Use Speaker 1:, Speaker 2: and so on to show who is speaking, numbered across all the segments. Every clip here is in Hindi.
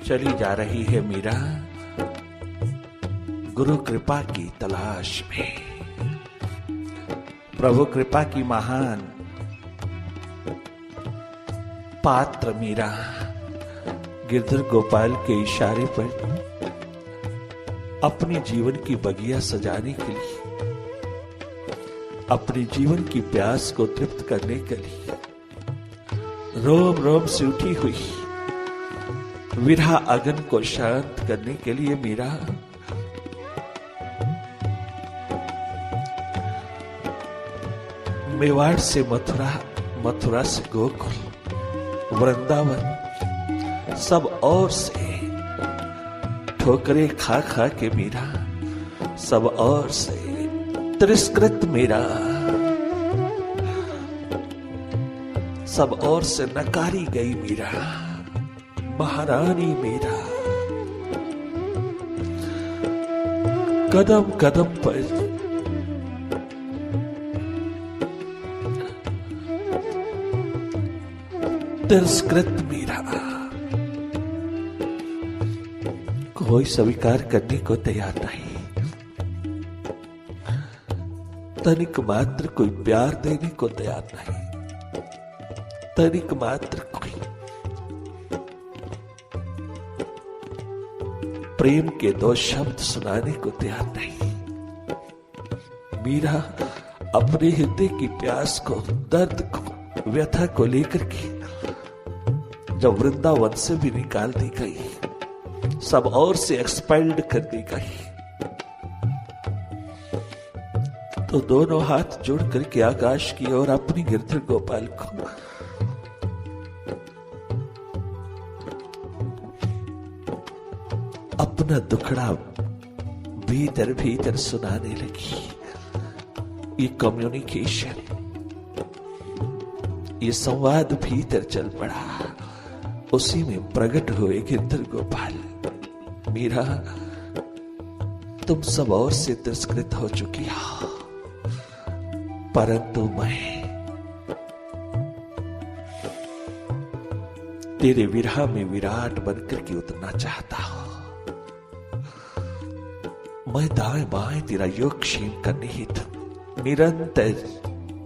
Speaker 1: चली जा रही है मीरा गुरु कृपा की तलाश में। प्रभु कृपा की महान पात्र मीरा गिरधर गोपाल के इशारे पर अपने जीवन की बगिया सजाने के लिए, अपने जीवन की प्यास को तृप्त करने के लिए रोम रोम से उठी हुई विरह अगन को शांत करने के लिए मीरा मेवाड़ से मथुरा, मथुरा से गोकुल, वृंदावन, सब और से ठोकरे खा खा के मीरा सब और से तिरस्कृत मीरा सब और से नकारी गई मीरा, महारानी मीरा कदम कदम पर तिरस्कृत मीरा, कोई स्वीकार करने को तैयार नहीं, तनिक मात्र कोई प्यार देने को तैयार नहीं, तनिक मात्र कोई प्रेम के दो शब्द सुनाने को तैयार नहीं। मीरा अपने हृदय की प्यास को, दर्द को, व्यथा को लेकर के जब वृंदावन से भी निकाल दी गई, सब और से एक्सपेल्ड कर दी गई, तो दोनों हाथ जोड़ करके आकाश की ओर अपनी गिरधर गोपाल को अपना दुखड़ा भीतर भीतर सुनाने लगी। ये कम्युनिकेशन, ये संवाद भीतर चल पड़ा, उसी में प्रकट हुए गिरधर गोपाल। मीरा तुम सब और से तिरस्कृत हो चुकी हो, परंतु मैं तेरे विरह में विराट बनकर के उतरना चाहता हूं। मैं दाएं बाएं तेरा योगक्षेम करने हेतु निरंतर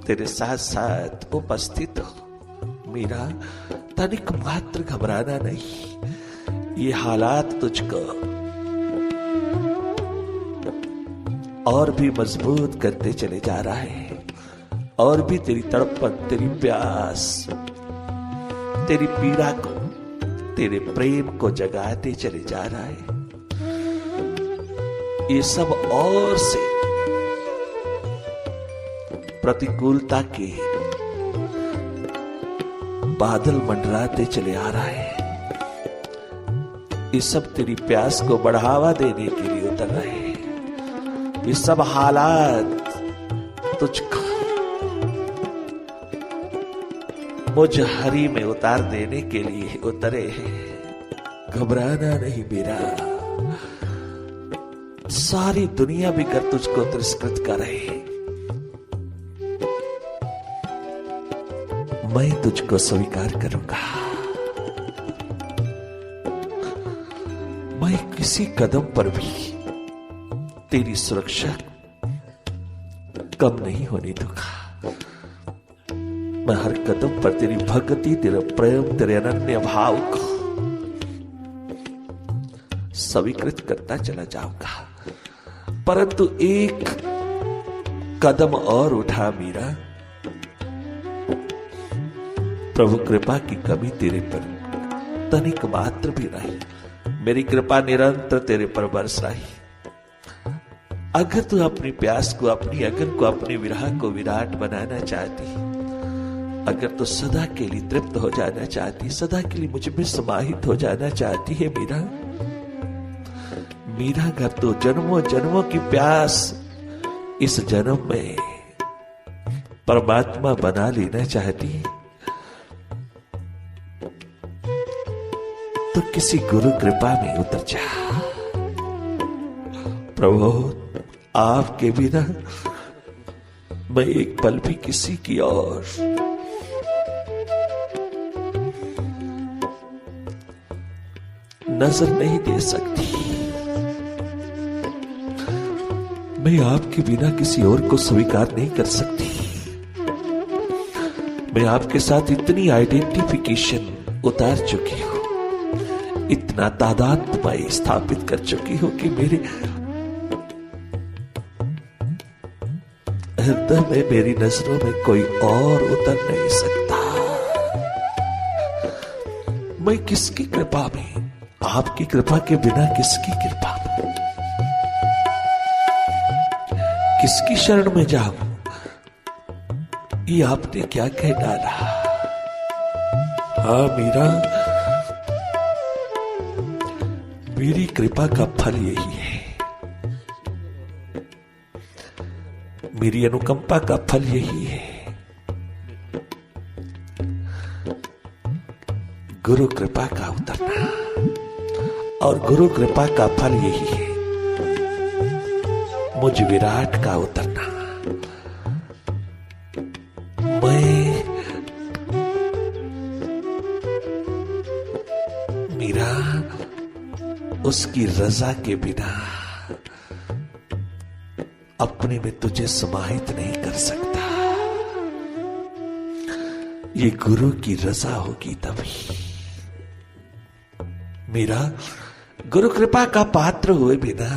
Speaker 1: तेरे साथ साथ उपस्थित हो। मीरा तनिक मात्र घबराना नहीं, ये हालात तुझको और भी मजबूत करते चले जा रहा है, और भी तेरी तड़पन, तेरी प्यास, तेरी पीड़ा को, तेरे प्रेम को जगाते चले जा रहा है। ये सब और से प्रतिकूलता के बादल मंडराते चले आ रहा है। ये सब तेरी प्यास को बढ़ावा देने के लिए उतर रहे हैं। ये सब हालात तुझको मुझ हरी में उतार देने के लिए उतरे हैं। घबराना नहीं मीरा, सारी दुनिया भी कर तुझको तिरस्कृत करे, मैं तुझको स्वीकार करूंगा। मैं किसी कदम पर भी तेरी सुरक्षा कम नहीं होने दूंगा। मैं हर कदम पर तेरी भक्ति, तेरा प्रेम, तेरे अनन्य भाव को स्वीकृत करता चला जाऊंगा। परंतु एक कदम और उठा मीरा, प्रभु कृपा की कमी तेरे पर तनिक मात्र भी नहीं, मेरी कृपा निरंतर तेरे पर बरस रही। अगर तू अपनी प्यास को, अपनी अगन को, अपने विरह को विराट बनाना चाहती, अगर तू सदा के लिए तृप्त हो जाना चाहती, सदा के लिए मुझ में समाहित हो जाना चाहती है मीरा, मीरा अगर तो जन्मों जन्मों की प्यास इस जन्म में परमात्मा बना लेना चाहती, तो किसी गुरु कृपा में उतर जा। प्रभु आपके बिना मैं एक पल भी किसी की और नजर नहीं दे सकती। मैं आपके बिना किसी और को स्वीकार नहीं कर सकती। मैं आपके साथ इतनी आइडेंटिफिकेशन उतार चुकी हूं, इतना तादाद मैं स्थापित कर चुकी हूं कि मेरे हृदय में, मेरी नजरों में कोई और उतर नहीं सकता। मैं किसकी कृपा में, आपकी कृपा के बिना किसकी कृपा में, किसकी शरण में जाऊं? ये आपने क्या कह डाला? हाँ मीरा, मेरी कृपा का फल यही है, मेरी अनुकंपा का फल यही है। गुरु कृपा का उतरना, और गुरु कृपा का फल यही है मुझ विराट का उतरना। मैं मीरा उसकी रजा के बिना अपने में तुझे समाहित नहीं कर सकता। ये गुरु की रजा होगी तभी। मीरा गुरु कृपा का पात्र हुए बिना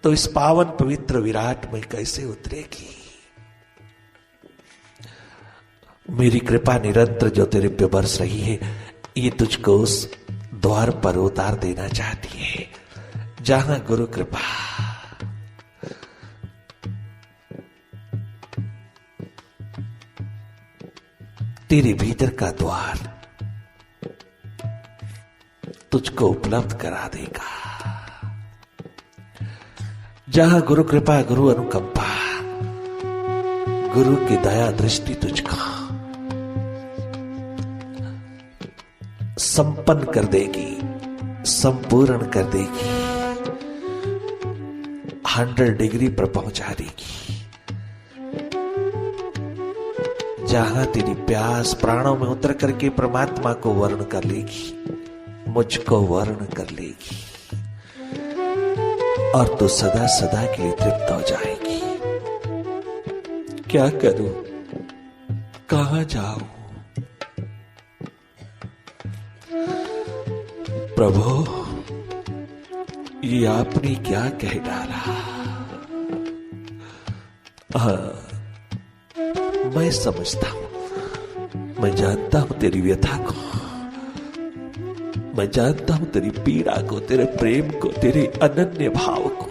Speaker 1: तो इस पावन पवित्र विराट में कैसे उतरेगी? मेरी कृपा निरंतर जो तेरे पे बरस रही है, ये तुझको उस द्वार पर उतार देना चाहती है जहां गुरु कृपा तेरे भीतर का द्वार तुझको उपलब्ध करा देगा, जहां गुरु कृपा, गुरु अनुकंपा, गुरु की दया दृष्टि तुझको संपन्न कर देगी, संपूर्ण कर देगी, 100 डिग्री पर पहुंचा देगी। जहां तेरी प्यास प्राणों में उतर करके परमात्मा को वर्ण कर लेगी, मुझको वर्ण कर लेगी, और तू सदा सदा के लिए तृप्त हो जाएगी। क्या करूं, कहां जाऊं? प्रभु, ये आपने क्या कह डाला? मैं समझता हूं, मैं जानता हूं तेरी व्यथा को, मैं जानता हूं तेरी पीड़ा को, तेरे प्रेम को, तेरे अनन्य भाव को।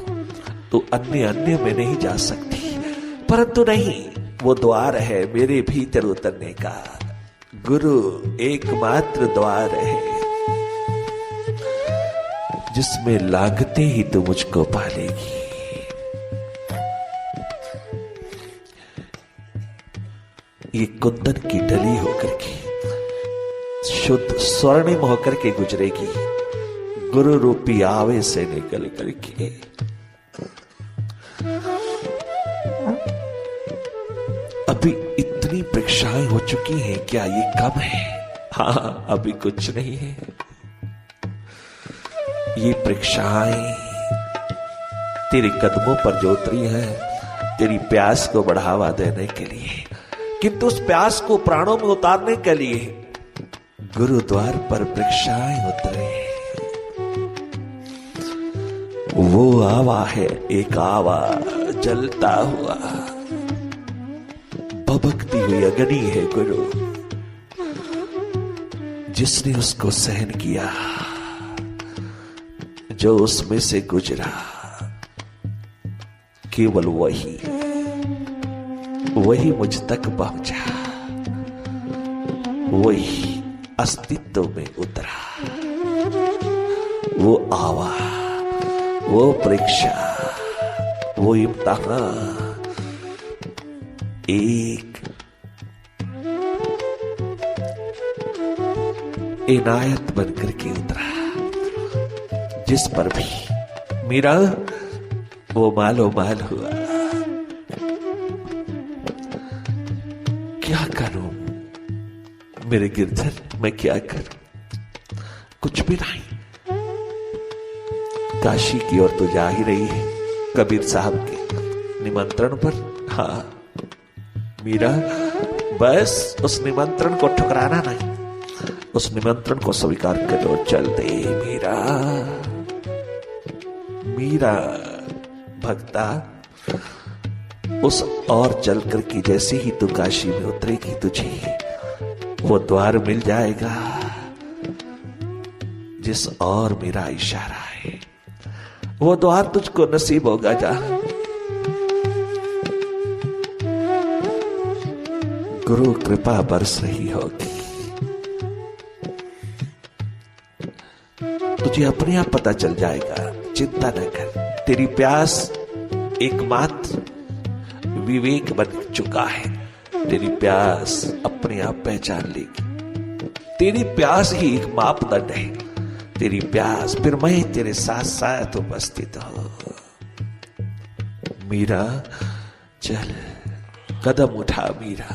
Speaker 1: तू अन्य में नहीं जा सकती, परंतु नहीं, वो द्वार है मेरे भीतर उतरने का। गुरु एकमात्र द्वार है जिसमें लागते ही तू मुझको पालेगी। ये कुंदन की डली होकर के, शुद्ध स्वर्णिम होकर के गुजरेगी, गुरु रूपी आवे से निकल करके। अभी इतनी परीक्षाएं हो चुकी हैं, क्या ये कम है? हाँ, अभी कुछ नहीं है। ये परीक्षाएं तेरे कदमों पर जो उतरी है, तेरी प्यास को बढ़ावा देने के लिए, किंतु उस प्यास को प्राणों में उतारने के लिए गुरुद्वार पर परीक्षाएं उतरे। वो आवा है, एक आवा जलता हुआ भभकती हुई अग्नि है गुरु, जिसने उसको सहन किया, जो उसमें से गुजरा, केवल वही मुझ तक पहुंचा, वही अस्तित्व में उतरा। वो आवा, वो परीक्षा, वो इम्तिहान एक इनायत बनकर के उतरा, जिस पर भी मेरा वो मालो माल हुआ। क्या करूं मेरे गिरधर, मैं क्या करूं? कुछ भी नहीं, काशी की ओर तो जा ही रही है कबीर साहब के निमंत्रण पर। हाँ मीरा, बस उस निमंत्रण को ठुकराना नहीं, उस निमंत्रण को स्वीकार करो। चल दे मीरा। मीरा भक्ता, उस और चलकर की जैसे ही तू काशी में उतरेगी तुझे वो द्वार मिल जाएगा जिस और मेरा इशारा है, वो द्वार तुझको नसीब होगा। जा गुरु कृपा बरस रही होगी, तुझे अपने आप पता चल जाएगा। चिंता न कर, तेरी प्यास एकमात्र विवेक बन चुका है। तेरी प्यास अपने आप पहचान लेगी। तेरी प्यास ही एक मापदंड है। तेरी प्यास, फिर मैं तेरे साथ साथ उपस्थित हूं। मीरा चल, कदम उठा मीरा।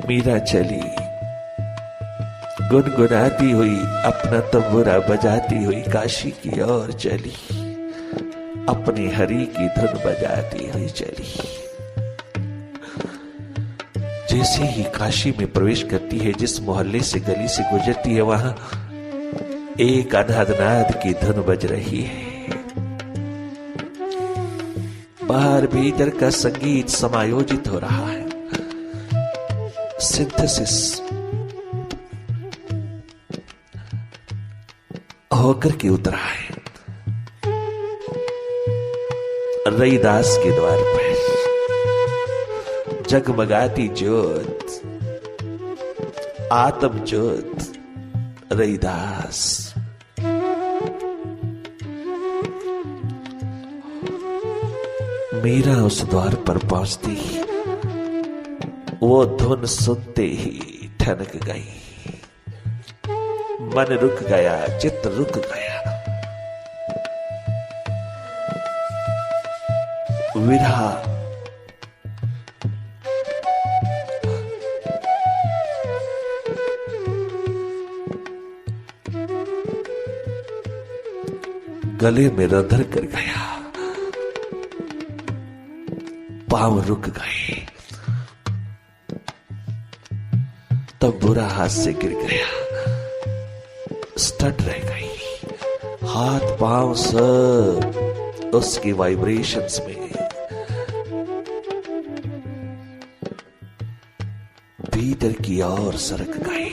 Speaker 1: मीरा चली, गुनगुनाती हुई अपना तंबूरा बजाती हुई काशी की ओर चली, अपने हरि की धुन बजाती हुई चली। जैसे ही काशी में प्रवेश करती है, जिस मोहल्ले से गली से गुजरती है, वहां एक अनादनाद की धुन बज रही है। बाहर भीतर का संगीत समायोजित हो रहा है, सिंथेसिस होकर के उतरा है। रईदास के द्वार पर जगमगाती ज्योत, आत्म ज्योत रईदास। मीरा उस द्वार पर पहुंचती ही वो धुन सुनते ही ठनक गई। मन रुक गया, चित्त रुक गया। विरहा गले में रंधर कर गया, पांव रुक गए, तब बुरा हाथ से गिर गया, स्टड रह गई। हाथ पांव सब उसकी वाइब्रेशंस में भीतर की ओर सरक गए।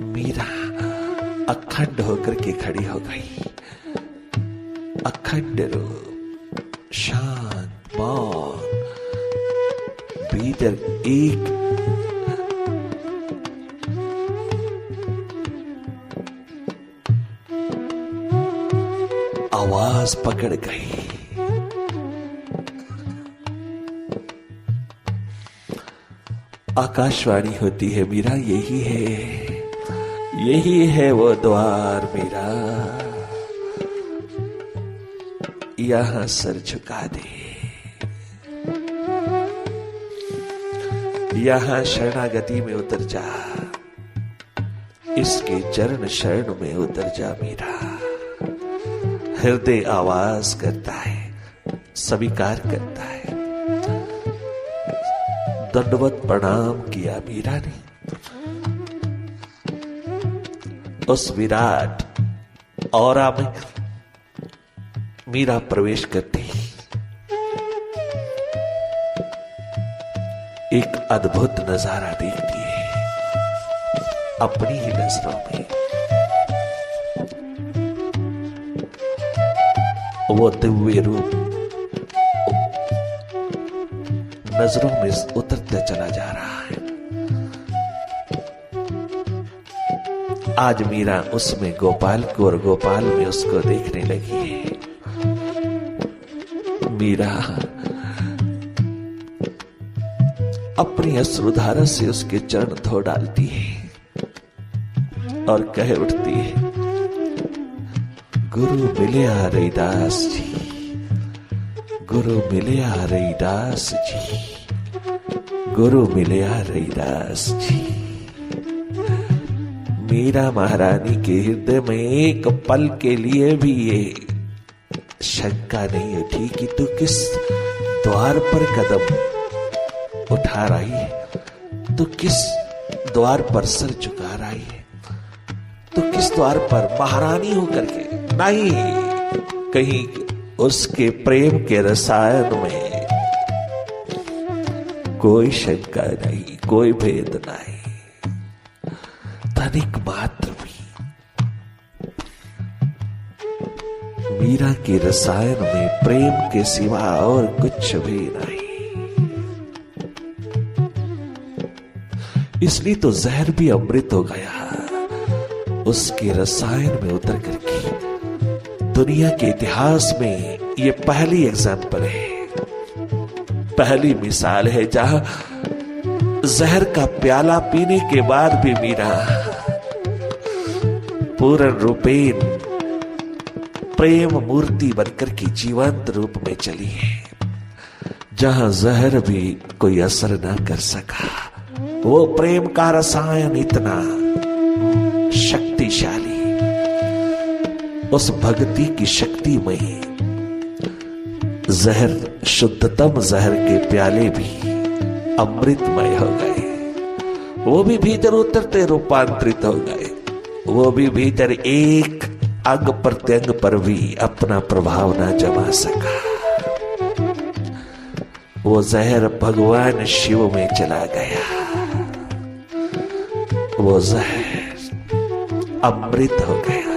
Speaker 1: मीरा अखंड होकर के खड़ी हो गई। अखंड रूप, शांत, मौन, भीतर एक आवाज पकड़ गई। आकाशवाणी होती है, मीरा यही है, यही है वो द्वार मीरा, यहां सर झुका दे, यहां शरणागति में उतर जा, इसके चरण शरण में उतर जा मीरा। हृदय आवाज करता है, स्वीकार करता है। दंडवत प्रणाम किया मीरा ने। उस विराट औरा में मीरा प्रवेश करती एक अद्भुत नजारा देखती है अपनी ही नजरों में। वो दिव्य रूप नजरों में उतरते चला जा रहा है। आज मीरा उसमें गोपाल को और गोपाल में उसको देखने लगी है। मीरा अपनी अश्रुधारा से उसके चरण धो डालती है और कह उठती है, गुरु मिलिया रईदास जी, गुरु मिलिया रईदास जी, गुरु मिलिया रईदास जी। मीरा महारानी के हृदय में एक पल के लिए भी ये शंका नहीं उठी कि तू किस द्वार पर कदम उठा रही है, तू किस द्वार पर सर झुका रही है, तू किस द्वार पर महारानी होकर के। नहीं, कहीं उसके प्रेम के रसायन में कोई शंका नहीं, कोई भेद नहीं, तनिक मात्र भी। मीरा के रसायन में प्रेम के सिवा और कुछ भी नहीं। इसलिए तो जहर भी अमृत हो गया उसके रसायन में उतर करके। दुनिया के इतिहास में ये पहली एग्जाम्पल है, पहली मिसाल है जहां जहर का प्याला पीने के बाद भी मीरा पूर्ण रूपेण प्रेम मूर्ति बनकर के जीवंत रूप में चली है, जहां जहर भी कोई असर ना कर सका। वो प्रेम का रसायन इतना शक्तिशाली, उस भक्ति की शक्ति में जहर, शुद्धतम जहर के प्याले भी अमृतमय हो गए। वो भी भीतर उतरते रूपांतरित हो गए। वो भी भीतर एक अंग प्रत्यंग पर भी अपना प्रभाव ना जमा सका। वो जहर भगवान शिव में चला गया। वो जहर अमृत हो गया।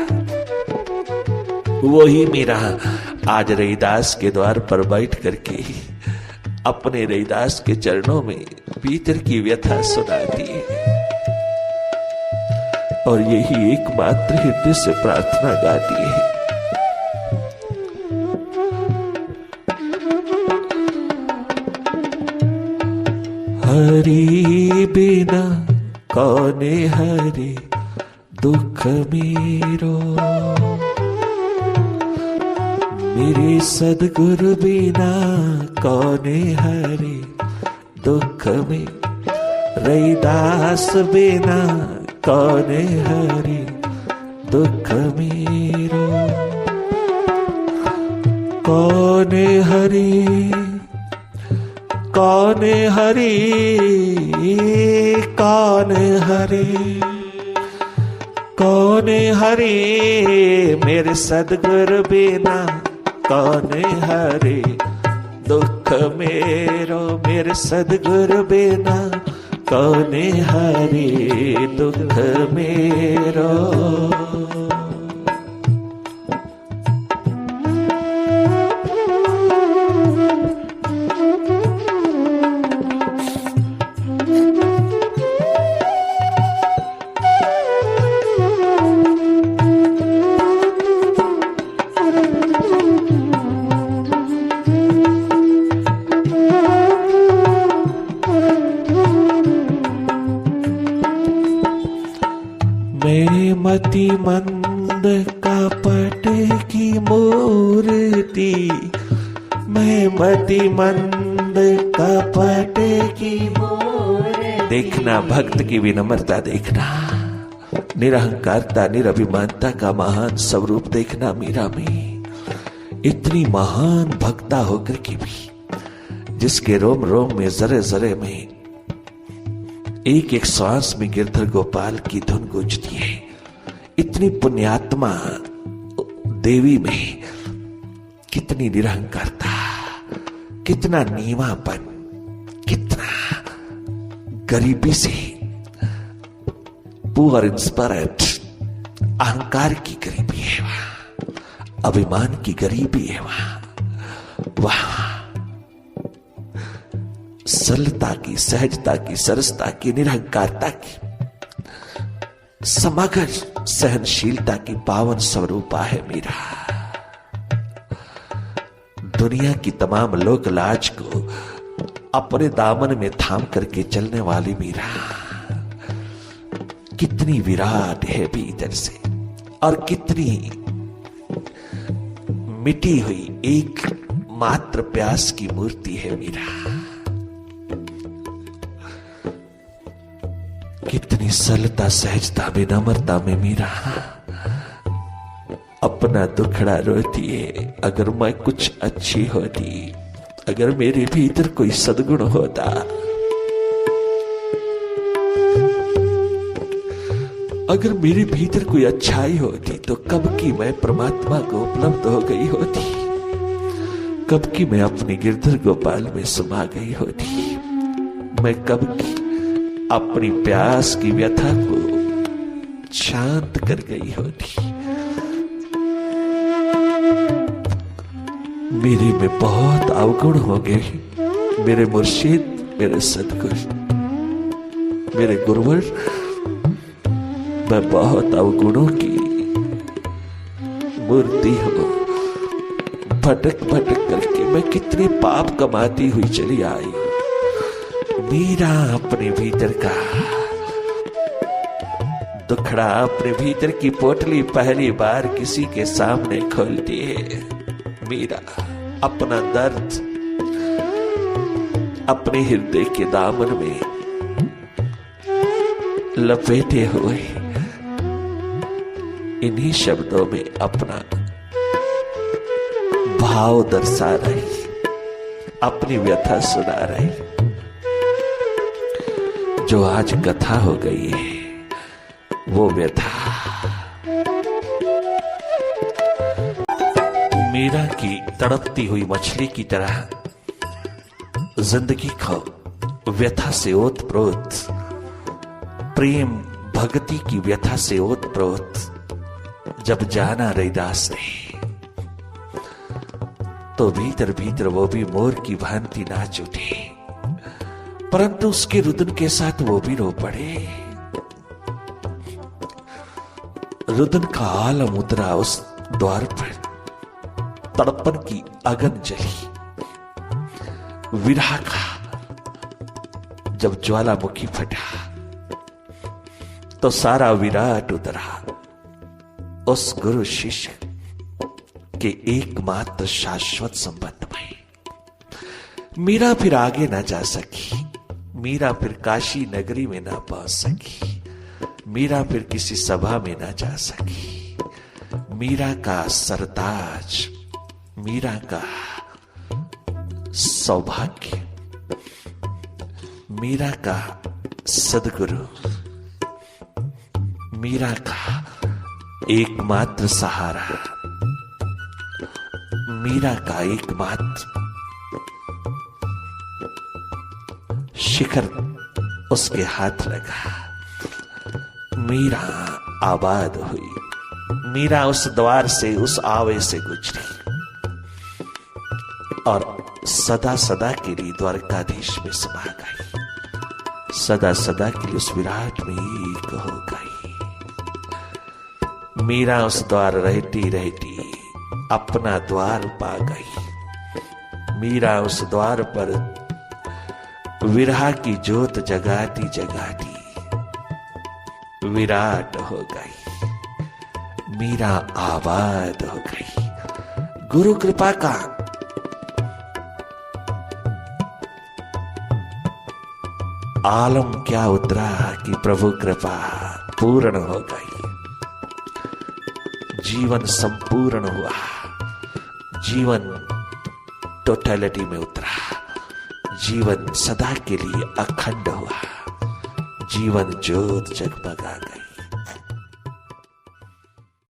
Speaker 1: वही मेरा आज रैदास के द्वार पर बैठ करके अपने रैदास के चरणों में भीतर की व्यथा सुनाती है और यही एकमात्र हृदय से प्रार्थना गाती है। हरि बिना कौने हरे दुख मेरो, मेरे सदगुरु बिना कौने हरे दुख में, रैदास बिना कौने हरे दुख मेरो, कौने हरे कौने हरे कौने हरे कौने हरे, मेरे सदगुरु बिना कौने हरे दुख मेरो, मेरे सदगुरु बिना कौने हरे दुख मेरो। मति मंद कपट की मूर्ति, मैं मति मंद कपट की मूर्ति। देखना भक्त की विनम्रता, देखना निरहंकारता निरभिमानता का महान स्वरूप देखना मीरा में। इतनी महान भक्ता होकर के भी जिसके रोम रोम में जरे जरे में एक एक श्वास में गिरधर गोपाल की धुन गूंजती है। इतनी पुण्यात्मा देवी में कितनी निरहंकारता, कितना नीवापन, कितना गरीबी से पुअर इन स्पिरिट, अहंकार की गरीबी है वहां, अभिमान की गरीबी है वहां सरलता की, सहजता की, सरसता की, निरहंकारता की, समग्र सहनशीलता की पावन स्वरूपा है मीरा। दुनिया की तमाम लोक लाज को अपने दामन में थाम करके चलने वाली मीरा कितनी विराट है भीतर से, और कितनी मिटी हुई एक मात्र प्यास की मूर्ति है मीरा। कितनी अपनी सरलता सहजता में नम्रता में मीरा अपना दुखड़ा रोती है। अगर मैं कुछ अच्छी होती, अगर मेरे भीतर कोई सद्गुण होता, अगर मेरे भीतर कोई अच्छाई होती तो कब की मैं परमात्मा को उपलब्ध हो गई होती, कब की मैं अपने गिरधर गोपाल में समा गई होती, मैं कब की अपनी प्यास की व्यथा को शांत कर गई होती। मेरे में बहुत अवगुण हो गए। मेरे मुर्शिद, मेरे सदगुरु, मेरे गुरुवर, मैं बहुत अवगुणों की मूर्ति हूं। भटक भटक करके मैं कितने पाप कमाती हुई चली आई। मीरा अपने भीतर का दुखड़ा, अपने भीतर की पोटली पहली बार किसी के सामने खोलती है। मीरा अपना दर्द अपने हृदय के दामन में लपेटे हुए इन्हीं शब्दों में अपना भाव दर्शा रही, अपनी व्यथा सुना रही, जो आज कथा हो गई है वो व्यथा मीरा की तड़पती हुई मछली की तरह जिंदगी को व्यथा से ओतप्रोत, प्रेम भक्ति की व्यथा से ओतप्रोत जब जाना रैदास ने, तो भीतर भीतर वो भी मोर की भांति नाच उठे, परंतु उसके रुदन के साथ वो भी रो पड़े। रुदन का आलम उतरा उस द्वार पर, तड़पन की अगन जली। विरह का जब ज्वालामुखी फटा तो सारा विराट उतरा उस गुरु शिष्य के एकमात्र शाश्वत संबंध में। मीरा फिर आगे ना जा सकी, मीरा फिर काशी नगरी में ना पहुंच सकी, मीरा फिर किसी सभा में ना जा सकी। मीरा का सरताज, मीरा का सौभाग्य, मीरा का सदगुरु, मीरा का एकमात्र सहारा, मीरा का एकमात्र शिखर उसके हाथ लगा। मीरा आबाद हुई। मीरा उस द्वार से, उस आवे से गुजरी और सदा सदा के लिए द्वारकाधीश में समा गई। सदा सदा के लिए उस विराट में एक हो गई। मीरा उस द्वार रहती रहती अपना द्वार पा गई। मीरा उस द्वार पर विरह की ज्योत जगाती जगाती विराट हो गई। मीरा आबाद हो गई। गुरु कृपा का आलम क्या उतरा कि प्रभु कृपा पूर्ण हो गई। जीवन संपूर्ण हुआ, जीवन टोटलिटी में उतरा, जीवन सदा के लिए अखंड हुआ, जीवन ज्योत जगमगा गई।